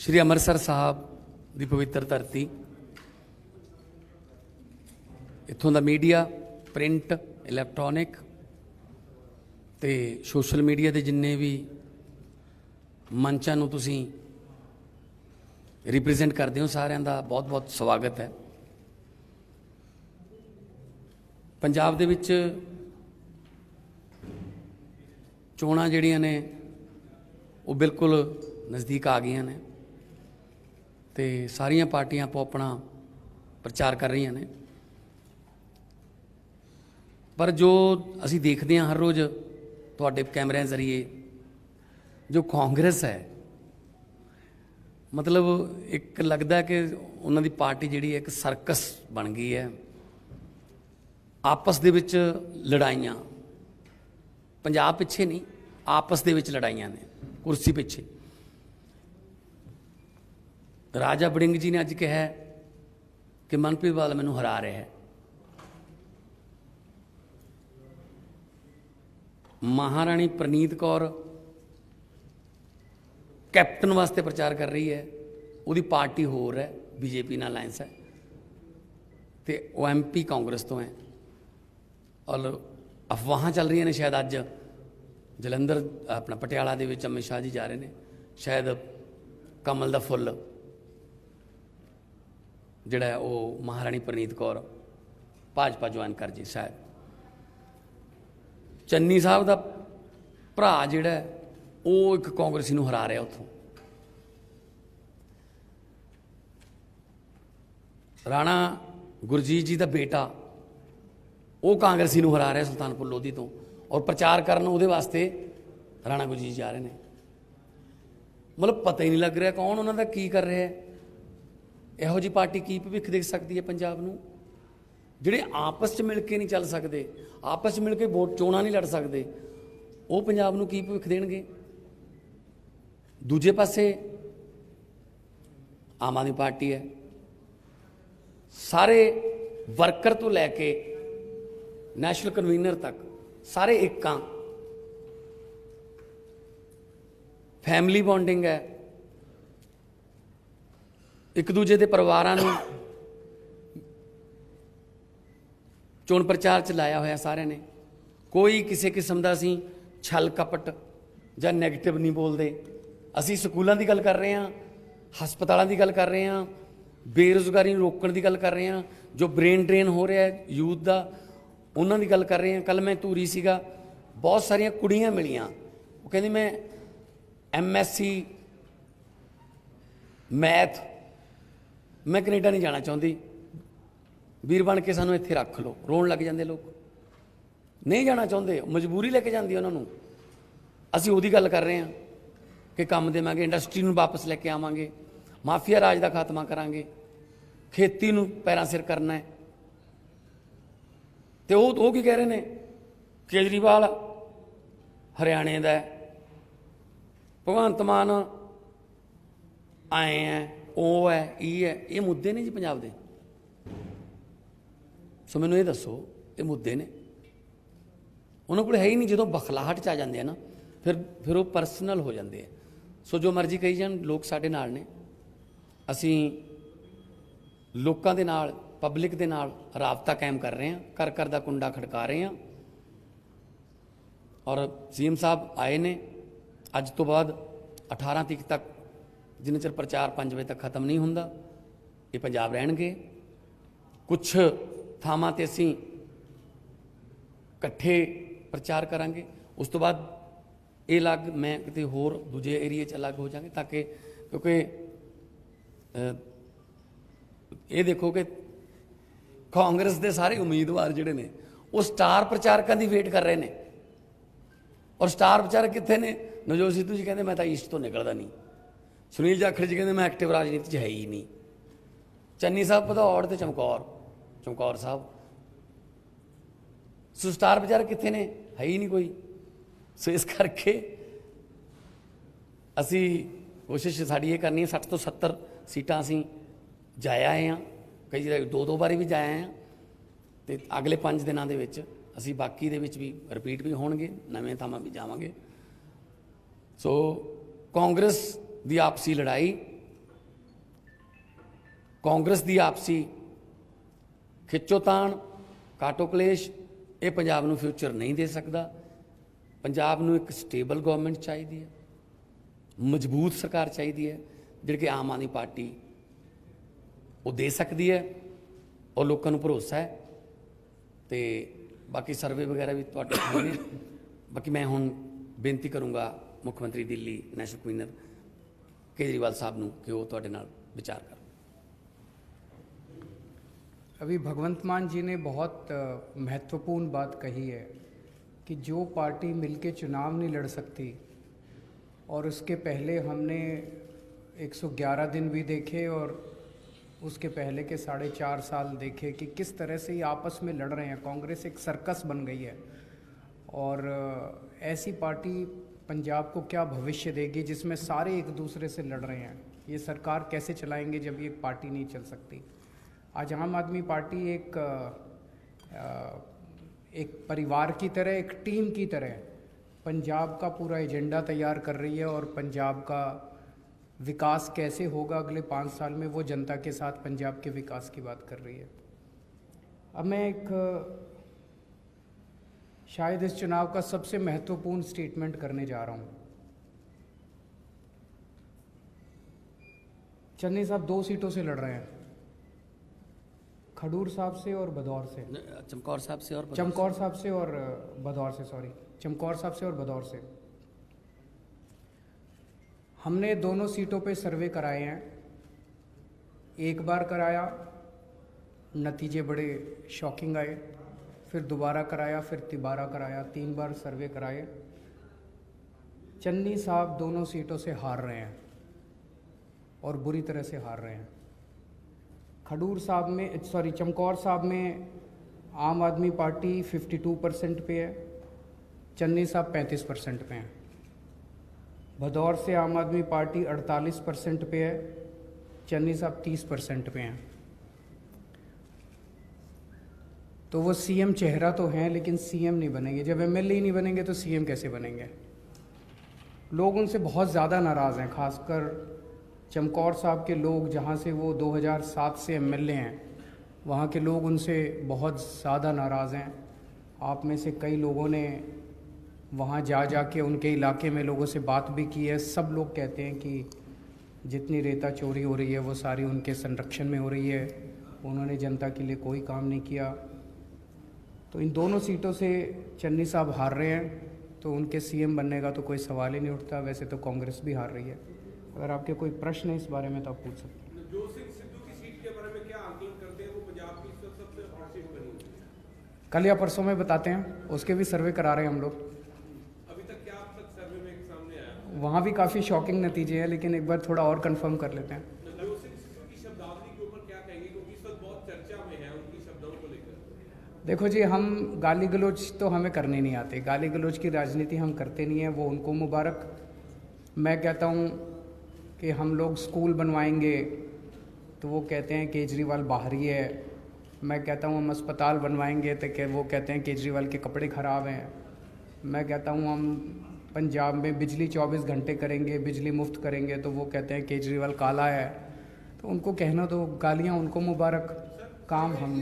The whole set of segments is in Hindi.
श्री अमृतसर साहब की पवित्र धरती, इत्थों का मीडिया प्रिंट इलैक्ट्रॉनिक ते सोशल मीडिया के जिन्ने भी मंचां नूं तुसीं रिप्रजेंट करते हो, सारिਆਂ ਦਾ बहुत बहुत स्वागत है। पंजाब दे विच चोणां जिहड़ियां ने वो बिल्कुल नज़दीक आ गई ने ते सारियां पार्टियां आपो अपना प्रचार कर रही ने, पर जो असी देखते हैं हर रोज़ तुहाडे कैमरिਆਂ जरिए जो कांग्रेस है, मतलब एक लगता है कि उन्होंने पार्टी जिहड़ी एक सर्कस बन गई है। आपस दे विच लड़ाइयां, पंजाब पिछे नहीं, आपस दे विच लड़ाइयां ने कुर्सी पिछे। राजा वड़िंग जी ने अज कहा कि मनप्रीत बादल मैनू हरा रहा है। महाराणी प्रनीत कौर कैप्टन वास्ते प्रचार कर रही है, उसकी पार्टी होर है, बीजेपी नाल अलायंस है, तो वो MP कांग्रेस तो है। और अफवाह चल रही ने शायद अज जलंधर अपना पटियाला दे विच अमित शाह जी जा रहे हैं, शायद कमल दा फुल जिहड़ा है वो महाराणी प्रनीत कौर भाजपा ज्वाइन कर जी। शायद चन्नी साहब का भरा जिहड़ा है वो एक कांग्रेसी नूं हरा रहा उत्थों। राणा गुरजीत जी का बेटा वो कांग्रेसी नूं हरा रहा सुल्तानपुर लोधी तो, और प्रचार करन उहदे वास्ते राणा गुरजीत जा रहे हैं। मतलब पता ही नहीं लग रहा कौन उन्होंने की कर रहा है। इहो जी पार्टी की भविख देख सकती है पंजाब नूं, जिहड़े आपस च मिल के नहीं चल सकते, आपस च मिल के वोट चोणां नहीं लड़ सकते, वो पंजाब नूं की भविख देणगे। दूजे पासे आम आदमी पार्टी है, सारे वर्कर तो लैके नैशनल कन्वीनर तक सारे एक हाँ, फैमिली बॉन्डिंग है, एक दूजे के परिवारां नूं चोण प्रचार च लाया होया सारे ने। कोई किसी किस्म का असीं छल कपट जां नैगेटिव नहीं बोलते। असीं स्कूलों की गल कर रहे हैं, हस्पतालों की गल कर रहे हैं, बेरोज़गारी रोकण की गल कर रहे हैं, जो ब्रेन ड्रेन हो रहा है यूथ का उन्हों की गल कर रहे हैं। कल मैं धूरी सीगा, बहुत सारिया कुड़ियाँ मिलियाँ, वो कहती मैं MSc मैथ, मैं कनेडा नहीं जाना चाहती, वीर बन के सानू इत्थे रख लो। रोन लग जाते लोग, नहीं जाना चाहते, मजबूरी लेके जाती उन्होंने। असीं उहदी गल कर रहे हैं कि काम देवांगे, इंडस्ट्री नूं वापस लेके आवांगे, माफिया राज का खात्मा करांगे, खेती नूं पैरां सिर करना है। तो वो की कह रहे हैं, केजरीवाल हरियाणे का, भगवंत मान आए हैं, वो है, ये मुद्दे ने जी पंजाब दे। सो मैनूं ये दसो, ये मुद्दे ने उन्होंने कोल है ही नहीं। जो बखलाहट च आ जाते हैं ना, फिर वो परसनल हो जाते हैं। सो जो मर्जी कही जान, लोग साडे नाल ने, असीं लोकां दे नाल, पब्लिक दे नाल राबता कायम कर रहे हैं, घर घर का कुंडा खड़का रहे हैं। और CM साहब आए ने, अज तो बाद 18 तरीक तक जिन्ने चਿਰ प्रचार 5 वजे तक खत्म नहीं होंदा, ये पंजाब रहणगे। कुछ थावां ते असीं इकट्ठे प्रचार करांगे, उस तो बाद ये अलग मैं किते होर दूजे एरिए च अलग हो जाएंगे, ताकि क्योंकि ये देखो कि कांग्रेस के सारे उम्मीदवार जिहड़े ने वो स्टार प्रचारकों की वेट कर रहे हैं। और स्टार प्रचारक कितने ने? नवजोत सिद्धू जी कहते मैं तो ईस्ट तो निकलता नहीं, सुनील जाखड़ जी कहते मैं एक्टिव राजनीति है ही नहीं, चन्नी साहब भदौड़ तो चमकौर साहब। सो स्टार प्रचारक कितने ने? है ही नहीं कोई। सो इस करके असी कोशिश साड़ी ये करनी है, 60 तो 70 सीटां असी जाया आए हैं, कई जगह 2-2 बारी भी जाया हैं। तो अगले 5 दिनों के असी बाकी दे विच भी रिपीट भी होणगे, नवें थावां भी जावांगे। सो कांग्रेस की आपसी लड़ाई ਕਾਂਗਰਸ ਦੀ ਆਪਸੀ ਖਿੱਚੋਤਾਣ, ਕਾਟੋ ਕਲੇਸ਼ ਇਹ ਪੰਜਾਬ ਨੂੰ ਫਿਊਚਰ ਨਹੀਂ ਦੇ ਸਕਦਾ। ਪੰਜਾਬ ਨੂੰ ਇੱਕ ਸਟੇਬਲ ਗਵਰਨਮੈਂਟ ਚਾਹੀਦੀ ਹੈ, ਮਜ਼ਬੂਤ ਸਰਕਾਰ ਚਾਹੀਦੀ ਹੈ, ਜਿਹੜੀ ਕਿ ਆਮ ਆਦਮੀ ਪਾਰਟੀ ਉਹ ਦੇ ਸਕਦੀ ਹੈ ਔਰ ਲੋਕਾਂ ਨੂੰ ਭਰੋਸਾ ਹੈ। ਤੇ ਬਾਕੀ ਸਰਵੇ ਵਗੈਰਾ ਵੀ ਤੁਹਾਡੇ ਸਾਹਮਣੇ। ਬਾਕੀ ਮੈਂ ਹੁਣ ਬੇਨਤੀ ਕਰੂੰਗਾ ਮੁੱਖ ਮੰਤਰੀ ਦਿੱਲੀ ਨੈਸ਼ਨਲ ਕਨਵੀਨਰ केजरीवाल साहब ਨੂੰ कि वो ਤੁਹਾਡੇ ਨਾਲ विचार कर। अभी भगवंत मान जी ने बहुत महत्वपूर्ण बात कही है कि जो पार्टी मिलके चुनाव नहीं लड़ सकती, और उसके पहले हमने 111 दिन भी देखे और उसके पहले के 4.5 साल देखे कि किस तरह से ये आपस में लड़ रहे हैं। कांग्रेस एक सर्कस बन गई है, और ऐसी पार्टी पंजाब को क्या भविष्य देगी जिसमें सारे एक दूसरे से लड़ रहे हैं। ये सरकार कैसे चलाएंगे जब ये पार्टी नहीं चल सकती। आज आम आदमी पार्टी एक परिवार की तरह, एक टीम की तरह पंजाब का पूरा एजेंडा तैयार कर रही है, और पंजाब का विकास कैसे होगा अगले 5 साल में, वो जनता के साथ पंजाब के विकास की बात कर रही है। अब मैं शायद इस चुनाव का सबसे महत्वपूर्ण स्टेटमेंट करने जा रहा हूँ। चन्नी साहब 2 सीटों से लड़ रहे हैं, खडूर साहब से और भदौर से। चमकौर साहब से और चमकौर साहब से और भदौर से, सॉरी, चमकौर साहब से और भदौर से। हमने दोनों सीटों पे सर्वे कराए हैं। एक बार कराया, नतीजे बड़े शॉकिंग आए, फिर दोबारा कराया, फिर तिबारा कराया, 3 बार सर्वे कराए। चन्नी साहब दोनों सीटों से हार रहे हैं, और बुरी तरह से हार रहे हैं। खडूर साहब में, सॉरी, चमकौर साहब में आम आदमी पार्टी 52% पे है, चन्नी साहब 35% पे हैं। भदौर से आम आदमी पार्टी 48% पे है, चन्नी साहब 30% पे हैं। तो वो सीएम चेहरा तो हैं, लेकिन सीएम नहीं बनेंगे। जब एमएलए ही नहीं बनेंगे तो सीएम कैसे बनेंगे। लोग उनसे बहुत ज़्यादा नाराज़ हैं, खासकर चमकौर साहब के लोग, जहाँ से वो 2007 से एमएलए हैं, वहाँ के लोग उनसे बहुत ज़्यादा नाराज़ हैं। आप में से कई लोगों ने वहाँ जा के उनके इलाके में लोगों से बात भी की है। सब लोग कहते हैं कि जितनी रेता चोरी हो रही है वो सारी उनके संरक्षण में हो रही है, उन्होंने जनता के लिए कोई काम नहीं किया। तो इन दोनों सीटों से चन्नी साहब हार रहे हैं, तो उनके सीएम बनने का तो कोई सवाल ही नहीं उठता। वैसे तो कांग्रेस भी हार रही है। अगर आपके कोई प्रश्न है इस बारे में तो आप पूछ सकते हैं। जो सिद्धू की सीट के बारे में क्या आकलन करते हैं, वो पंजाब की सबसे हॉट सीट बनी? कल या परसों में बताते हैं, उसके भी सर्वे करा रहे हैं हम लोग। अभी तक क्या अब तक सर्वे में सामने आया? वहाँ भी काफ़ी शॉकिंग नतीजे हैं, लेकिन एक बार थोड़ा और कंफर्म कर लेते हैं। जो सिद्धू की शब्दावली के ऊपर क्या कहेंगे, क्योंकि इस वक्त बहुत चर्चा में है उनकी शब्दों को लेकर। देखो जी, हम गाली गलौज तो हमें करने नहीं आते, गाली गलौज की राजनीति हम करते नहीं हैं, वो उनको मुबारक। मैं कहता हूँ कि हम लोग स्कूल बनवाएंगे तो वो कहते हैं केजरीवाल बाहरी है। मैं कहता हूँ हम अस्पताल बनवाएंगे तो वो कहते हैं केजरीवाल के कपड़े ख़राब हैं। मैं कहता हूँ हम पंजाब में बिजली 24 घंटे करेंगे, बिजली मुफ्त करेंगे, तो वो कहते हैं केजरीवाल काला है। तो उनको कहना तो गालियाँ उनको मुबारक, काम हम।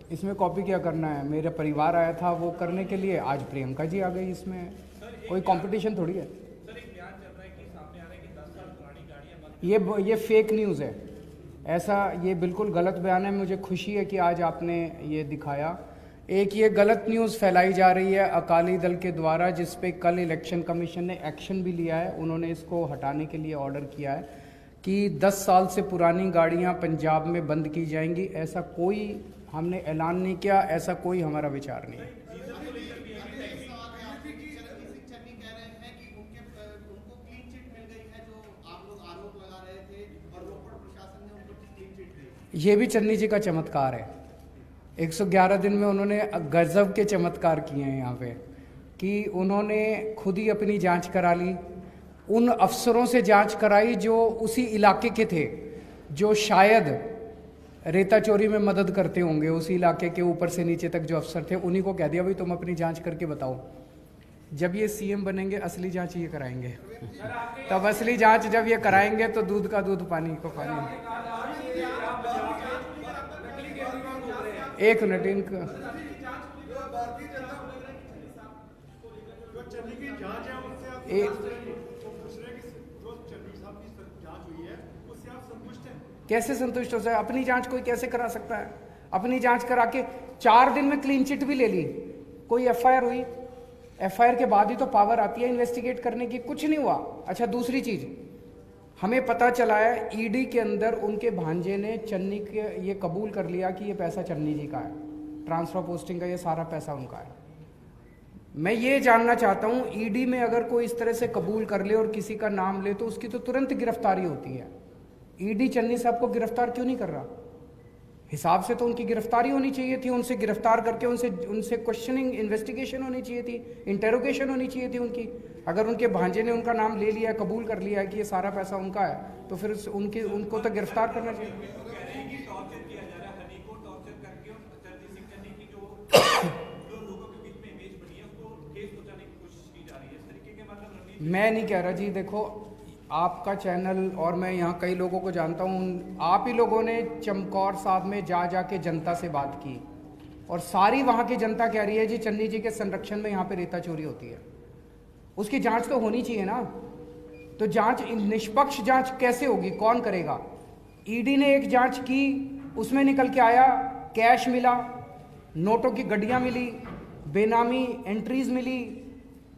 इसमें कॉपी क्या करना है, मेरा परिवार आया था वो करने के लिए, आज प्रियंका जी आ गई। इसमें कोई कंपटीशन थोड़ी है। सर, एक बयान चल रहा है कि सामने आ रहा है कि 10 साल पुरानी गाड़ियां ये फेक न्यूज़ है, ऐसा ये बिल्कुल गलत बयान है। मुझे खुशी है कि आज आपने ये दिखाया। एक ये गलत न्यूज़ फैलाई जा रही है अकाली दल के द्वारा, जिस पे कल इलेक्शन कमीशन ने एक्शन भी लिया है। उन्होंने इसको हटाने के लिए ऑर्डर किया है कि 10 साल से पुरानी गाड़ियां पंजाब में बंद की जाएंगी। ऐसा कोई हमने ऐलान नहीं किया, ऐसा कोई हमारा विचार नहीं है। ये भी चन्नी जी का चमत्कार है। 111 दिन में उन्होंने गजब के चमत्कार किए हैं यहाँ पे, कि उन्होंने खुद ही अपनी जांच करा ली, उन अफसरों से जांच कराई जो उसी इलाके के थे, जो शायद रेता चोरी में मदद करते होंगे, उसी इलाके के ऊपर से नीचे तक जो अफसर थे, उन्हीं को कह दिया भाई तुम अपनी जांच करके बताओ। जब ये सीएम बनेंगे असली जांच ये कराएंगे, तब असली जांच जब ये कराएंगे तो दूध का दूध पानी को पानी। एक मिनट, इनका कैसे संतुष्ट हो सकता है? अपनी जांच कोई कैसे करा सकता है? अपनी जांच करा के 4 दिन में क्लीन चिट भी ले ली, कोई एफआईआर हुई, एफआईआर के बाद ही तो पावर आती है इन्वेस्टिगेट करने की, कुछ नहीं हुआ। अच्छा, दूसरी चीज हमें पता चला है ईडी के अंदर उनके भांजे ने चन्नी के ये कबूल कर लिया कि ये पैसा चन्नी जी का है, ट्रांसफर पोस्टिंग का ये सारा पैसा उनका है। मैं ये जानना चाहता हूं, ईडी में अगर कोई इस तरह से कबूल कर ले और किसी का नाम ले तो उसकी तो तुरंत गिरफ्तारी होती है। ईडी चन्नी साहब को गिरफ्तार क्यों नहीं कर रहा? हिसाब से तो उनकी गिरफ्तारी होनी चाहिए थी, उनसे गिरफ्तार करके उनसे क्वेश्चनिंग इन्वेस्टिगेशन होनी चाहिए थी, इंटेरोगेशन होनी चाहिए थी उनकी। अगर उनके भांजे ने उनका नाम ले लिया है, कबूल कर लिया है कि ये सारा पैसा उनका है, तो फिर उनको तो गिरफ्तार करना चाहिए। मैं नहीं कह रहा जी, देखो आपका चैनल और मैं यहाँ कई लोगों को जानता हूँ, आप ही लोगों ने चमकौर साहब में जा के जनता से बात की और सारी वहाँ की जनता कह रही है जी चन्नी जी के संरक्षण में यहाँ पे रेता चोरी होती है। उसकी जांच तो होनी चाहिए ना। तो जांच, निष्पक्ष जांच कैसे होगी? कौन करेगा? ईडी ने एक जांच की, उसमें निकल के आया कैश मिला, नोटों की गड्डियाँ मिली, बेनामी एंट्रीज मिली,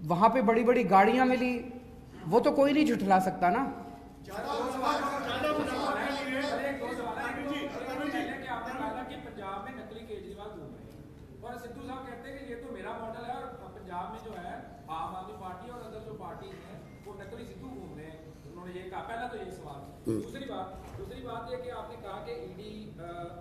वहाँ पे बड़ी बड़ी गाड़ियाँ मिली, वो तो कोई नहीं झुठला सकता ना। और सिद्धू साहब कहते हैं कि ये तो मेरा मॉडल है और पंजाब में जो है आम आदमी पार्टी और अदर जो पार्टी हैं वो नकली सिद्धू घूम रहे हैं, उन्होंने ये कहा। पहला तो ये सवाल। दूसरी बात ये कि आपने कहा कि ईडी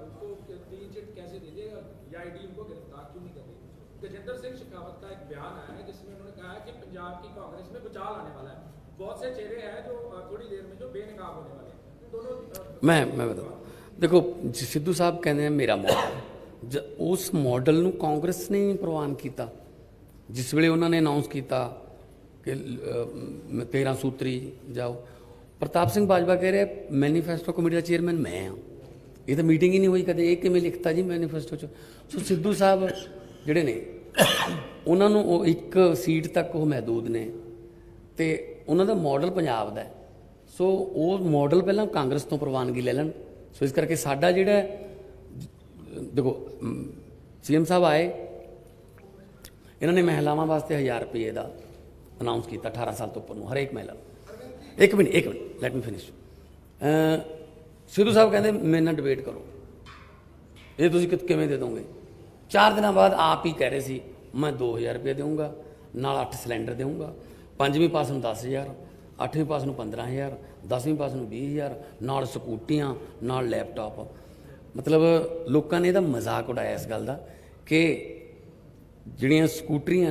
उसको क्लीन चिट कैसे दे देगा या ईडी उनको गिरफ्तार क्यों नहीं कर रही? गजेंद्र सिंह शेखावत का एक बयान आया है जिसमें उन्होंने कहा है कि पंजाब की कांग्रेस में भूचाल आने वाला है, बहुत से चेहरे हैं जो थोड़ी देर में जो बेनकाब होने वाले हैं। दोनों मैं बताऊँ, देखो सिद्धू साहब कहते हैं मेरा मॉडल, उस मॉडल ਨੂੰ ਕਾਂਗਰਸ ਨੇ ਪ੍ਰਵਾਨ ਕੀਤਾ। ਜਿਸ ਵੇਲੇ ਉਹਨਾਂ ਨੇ ਅਨਾਉਂਸ ਕੀਤਾ ਕਿ 13 ਸੂਤਰੀ ਜਾਓ, ਪ੍ਰਤਾਪ ਸਿੰਘ ਬਾਜਵਾ ਕਹਿ ਰਿਹਾ ਮੈਨੀਫੈਸਟੋ ਕਮੇਟੀ ਦਾ ਚੇਅਰਮੈਨ ਮੈਂ ਹਾਂ। ਇਹ ਤਾਂ ਮੀਟਿੰਗ ਹੀ ਨਹੀਂ ਹੋਈ ਕਦੇ, ਇਹ ਕਿਵੇਂ ਲਿਖਤਾ ਜੀ ਮੈਨੀਫੈਸਟੋ 'ਚ? ਸੋ ਸਿੱਧੂ ਸਾਹਿਬ ਜਿਹੜੇ ਨੇ ਉਹਨਾਂ ਨੂੰ ਉਹ ਇੱਕ ਸੀਟ ਤੱਕ ਉਹ ਮਹਿਦੂਦ ਨੇ ਤੇ ਉਹਨਾਂ ਦਾ ਮਾਡਲ ਪੰਜਾਬ ਦਾ ਹੈ। ਸੋ ਉਹ ਮਾਡਲ ਪਹਿਲਾਂ ਕਾਂਗਰਸ ਤੋਂ ਪ੍ਰਵਾਨਗੀ ਲੈ ਲੈਣ। ਸੋ ਇਸ ਕਰਕੇ ਸਾਡਾ ਜਿਹੜਾ देखो सीएम साहब आए, इन्होंने महिलावां वास्ते 1000 रुपये का अनाउंस किया 18 साल तो उपर हर एक महिला। एक minute let me finish. Sidhu साहब कहते मेरे नाल डिबेट करो, ये तुसीं किवें दे दोगे? 4 दिन बाद आप ही कह रहे सी मैं 2000 रुपये दूँगा, नाल 8 सिलेंडर दूँगा, 5वीं पास नूं 10,000, 8वीं पास नूं 15,000, 10वीं पास नूं 20,000, नाल स्कूटियां, नाल लैपटॉप। मतलब लोगों ने ਇਹਦਾ मजाक उड़ाया इस गल का कि ਜਿਹੜੀਆਂ ਸਕੂਟਰੀਆਂ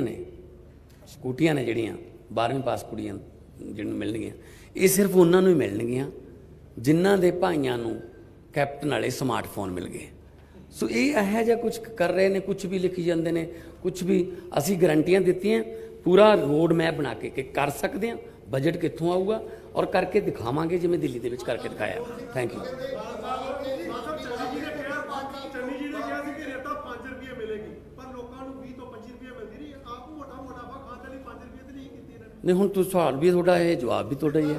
ਨੇ ਜਿਹੜੀਆਂ 12ਵੀਂ ਪਾਸ ਕੁੜੀਆਂ ਜਿਹਨੂੰ ਮਿਲਣਗੀਆਂ, ਇਹ ਸਿਰਫ ਉਹਨਾਂ ਨੂੰ ਹੀ ਮਿਲਣਗੀਆਂ ਜਿਨ੍ਹਾਂ ਦੇ ਭਾਈਆਂ ਨੂੰ ਕੈਪਟਨ ਵਾਲੇ ਸਮਾਰਟਫੋਨ ਮਿਲ ਗਏ। ਸੋ ਇਹ ਇਹੋ ਜਿਹਾ ਕੁਝ ਕਰ ਰਹੇ ਨੇ, ਕੁਝ ਵੀ ਲਿਖੀ ਜਾਂਦੇ ਨੇ, ਕੁਝ ਵੀ। ਅਸੀਂ ਗਰੰਟੀਆਂ ਦਿੱਤੀਆਂ, ਪੂਰਾ ਰੋਡ ਮੈਪ ਬਣਾ ਕੇ ਕਿ ਕਰ ਸਕਦੇ ਹਾਂ, ਬਜਟ ਕਿੱਥੋਂ ਆਊਗਾ ਔਰ ਕਰਕੇ ਦਿਖਾਵਾਂਗੇ ਜਿਵੇਂ ਦਿੱਲੀ ਦੇ ਵਿੱਚ ਕਰਕੇ ਦਿਖਾਇਆ। Thank you. नहीं हूँ तो सवाल भी थोड़ा है, जवाब भी थोड़ा ही है।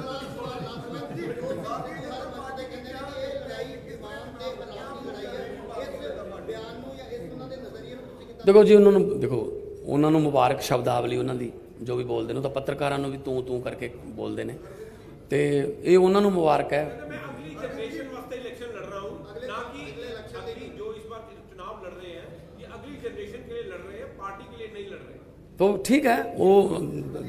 देखो जी उन्होंने मुबारक शब्दावली उन्होंने जो भी बोलते हैं तो पत्रकारों भी तू तू करके बोलते हैं, तो ये उन्होंने मुबारक है। तो ठीक है, वो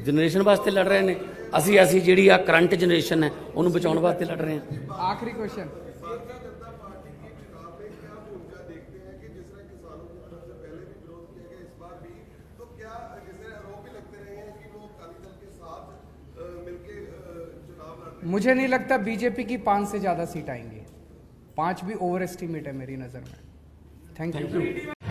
जनरेशन वास्ते लड़ रहे हैं, असी जी करंट जनरेशन है उन्होंने बचाने वास्ते लड़ रहे हैं। आखिरी क्वेश्चन, तो क्या जैसे आरोप भी लगते रहे हैं कि वो अकाली दल के साथ मिलके मुझे नहीं लगता बीजेपी की 5 से ज़्यादा सीट आएंगी। 5 भी ओवर एस्टिमेट है मेरी नज़र में। Thank you.